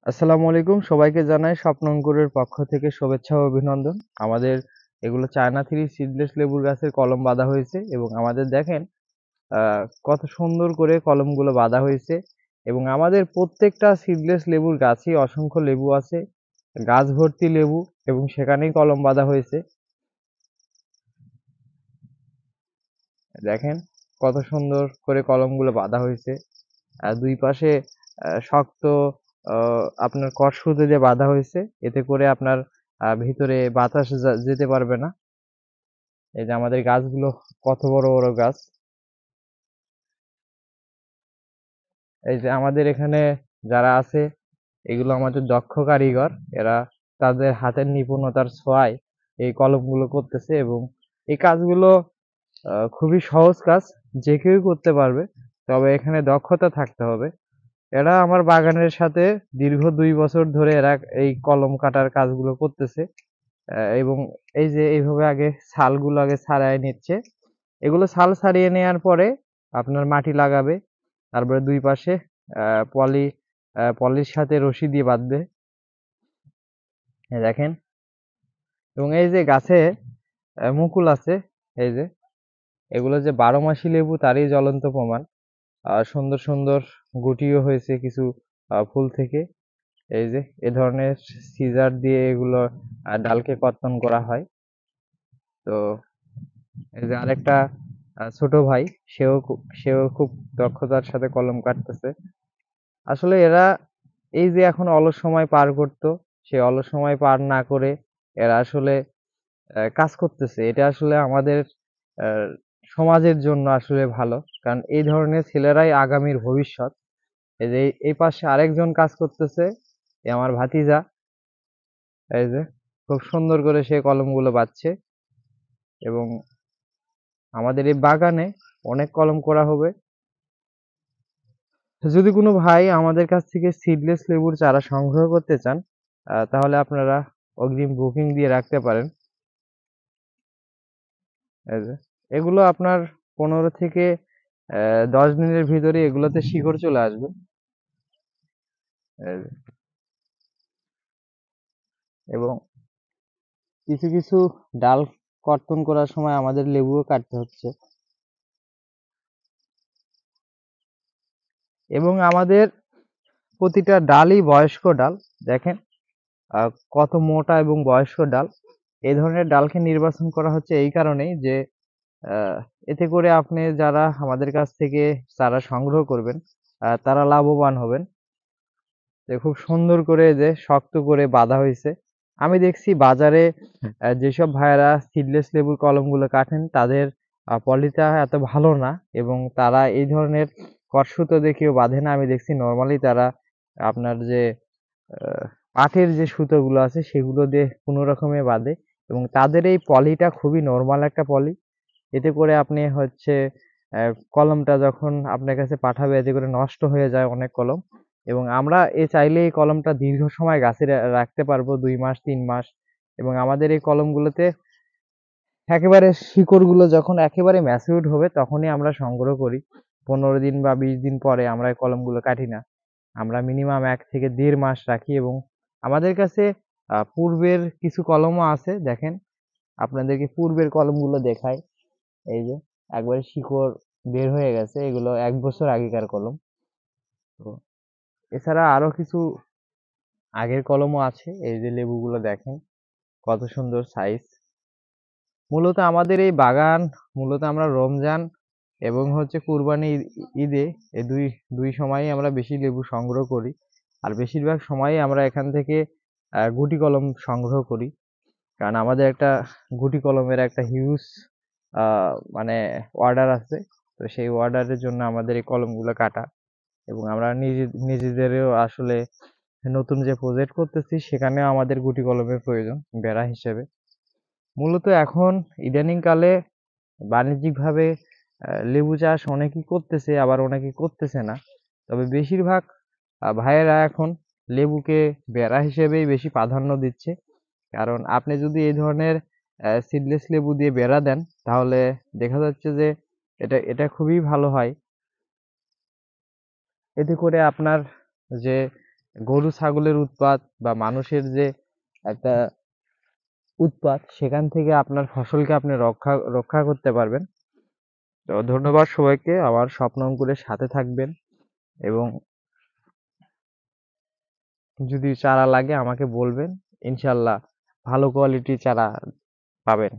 আসসালামু আলাইকুম, সবাইকে জানাই স্বপ্নঙ্কুরের পক্ষ থেকে শুভেচ্ছা ও অভিনন্দন। আমাদের এগুলো চায়না থ্রি সিডলেস লেবুর গাছের কলম বাঁধা হয়েছে এবং আমাদের দেখেন কত সুন্দর করে কলমগুলো বাঁধা হয়েছে এবং আমাদের প্রত্যেকটা সিডলেস লেবুর গাছেই অসংখ্য লেবু আছে, গাছ ভর্তি লেবু এবং সেখানেই কলম বাঁধা হয়েছে। দেখেন কত সুন্দর করে কলমগুলো বাঁধা হয়েছে। আর দুই পাশে শক্ত আপনার কট সুতো দিয়ে বাঁধা হয়েছে, এতে করে আপনার ভিতরে বাতাস যেতে পারবে না। এই যে আমাদের গাছগুলো কত বড় বড় গাছ। এই যে আমাদের এখানে যারা আছে এগুলো আমাদের দক্ষ কারিগর, এরা তাদের হাতের নিপুণতার ছোঁয়ায় এই কলমগুলো করতেছে এবং এই কাজগুলো খুবই সহজ কাজ, যে কেউই করতে পারবে, তবে এখানে দক্ষতা থাকতে হবে। এরা আমার বাগানের সাথে দীর্ঘ 2 বছর ধরে এরা এই কলম কাটার কাজগুলো করতেছে এবং এই যে এইভাবে আগে ছালগুলো আগে ছাড়াই নিচ্ছে। এগুলো ছাল ছাড়িয়ে নেওয়ার পরে আপনার মাটি লাগাবে, তারপরে দুই পাশে পলির সাথে রশি দিয়ে বাঁধবে। এই দেখেন, এবং এই যে গাছে মুকুল আছে, এই যে এগুলো যে 12 মাসি লেবু তারই জ্বলন্ত প্রমাণ। সুন্দর সুন্দর গুটিও হয়েছে কিছু ফুল থেকে। এই যে এ ধরনের সিজার দিয়ে এগুলো ডালকে কর্তন করা হয়। তো এই যে আরেকটা ছোট ভাই, সেও খুব দক্ষতার সাথে কলম কাটতেছে। আসলে এরা এই যে এখন অলস সময় পার করতো, সেই অলস সময় পার না করে এরা আসলে কাজ করতেছে। এটা আসলে আমাদের আহ, সমাজের জন্য আসলে ভালো, কারণ এই ধরনের ছেলেরাই আগামীর ভবিষ্যৎ। এই যে এই পাশে আরেকজন কাজ করতেছে, এ আমার ভাতিজা। এই যে খুব সুন্দর করে সে কলমগুলো বাচ্ছে এবং আমাদের এই বাগানে অনেক কলম করা হবে। যদি কোনো ভাই আমাদের কাছ থেকে সিডলেস লেবুর চারা সংগ্রহ করতে চান, তাহলে আপনারা অগ্রিম বুকিং দিয়ে রাখতে পারেন। এই যে এগুলো আপনার 15 থেকে 10 দিনের ভিতরে এগুলোতে শিকড় চলে আসবে। এই যে, এবং কিছু কিছু ডাল কর্তন করার সময় আমাদের লেবুও কাটতে হচ্ছে। এবং আমাদের প্রতিটা ডালই বয়স্ক ডাল। দেখেন কত মোটা এবং বয়স্ক ডাল। এই ধরনের ডালকে নির্বাচন করা হচ্ছে এই কারণেই যে আহ, এতে করে আপনি যারা আমাদের কাছ থেকে চারা সংগ্রহ করবেন তারা লাভবান হবেন। যে খুব সুন্দর করে যে শক্ত করে বাঁধা হয়েছে। আমি দেখছি বাজারে যেসব ভাইয়েরা সিডলেস লেবুর কলমগুলো কাটেন তাদের পলিটা এত ভালো না এবং তারা এই ধরনের কটসুতো দেখিও বাঁধে না। আমি দেখছি নর্মালি তারা আপনার যে আহ, পাটের যে সুতোগুলো আছে সেগুলো দিয়ে কোনো রকমে বাঁধে এবং তাদের এই পলিটা খুবই নর্মাল একটা পলি। এতে করে আপনি হচ্ছে কলমটা যখন আপনার কাছে পাঠাবে এতে করে নষ্ট হয়ে যায় অনেক কলম। এবং আমরা চাইলে এই কলমটা দীর্ঘ সময় গাছে রাখতে পারবো, 2 মাস 3 মাস। এবং আমাদের এই কলমগুলোতে একেবারে শিকড়গুলো যখন একেবারে ম্যাচিউরড হবে তখনই আমরা সংগ্রহ করি। 15 দিন বা 20 দিন পরে আমরা এই কলমগুলো কাটি না। আমরা মিনিমাম 1 থেকে 1.5 মাস রাখি এবং আমাদের কাছে পূর্বের কিছু কলমও আছে। দেখেন, আপনাদেরকে পূর্বের কলমগুলো দেখাই। এই যে একবারে শিকড় বের হয়ে গেছে, এগুলো 1 বছর আগেকার কলম। তো এছাড়া আরো কিছু আগের কলমও আছে। এই যে লেবুগুলো দেখেন কত সুন্দর সাইজ। মূলত আমাদের এই বাগান, মূলত আমরা রমজান এবং হচ্ছে কুরবানি ঈদে এই দুই দুই সময়ই আমরা বেশি লেবু সংগ্রহ করি। আর বেশিরভাগ সময়ই আমরা এখান থেকে গুটি কলম সংগ্রহ করি, কারণ আমাদের একটা গুটি কলমের একটা হিউজ মানে অর্ডার আছে। তো সেই অর্ডারের জন্য আমাদের এই কলমগুলো কাটা। এবং আমরা নিজেদেরও আসলে নতুন যে প্রজেক্ট করতেছি সেখানেও আমাদের গুটি কলমের প্রয়োজন বেড়া হিসেবে। মূলত এখন ইদানিং কালে বাণিজ্যিকভাবে লেবু চাষ অনেকেই করতেছে, আবার অনেকেই করতেছে না। তবে বেশিরভাগ ভাইয়েরা এখন লেবুকে বেড়া হিসেবেই বেশি প্রাধান্য দিচ্ছে। কারণ আপনি যদি এই ধরনের সিডলেস লেবু দিয়ে বেড়া দেন তাহলে দেখা যাচ্ছে যে এটা এটা খুবই ভালো হয়। এতে করে আপনার যে গরু ছাগলের উৎপাত বা মানুষের যে একটা উৎপাত, সেখান থেকে আপনার ফসলকে আপনি রক্ষা রক্ষা করতে পারবেন। তো ধন্যবাদ সবাইকে। আমার স্বপ্ন অঙ্কুরের সাথে থাকবেন, এবং যদি চারা লাগে আমাকে বলবেন, ইনশাল্লাহ ভালো কোয়ালিটি চারা পাবেন।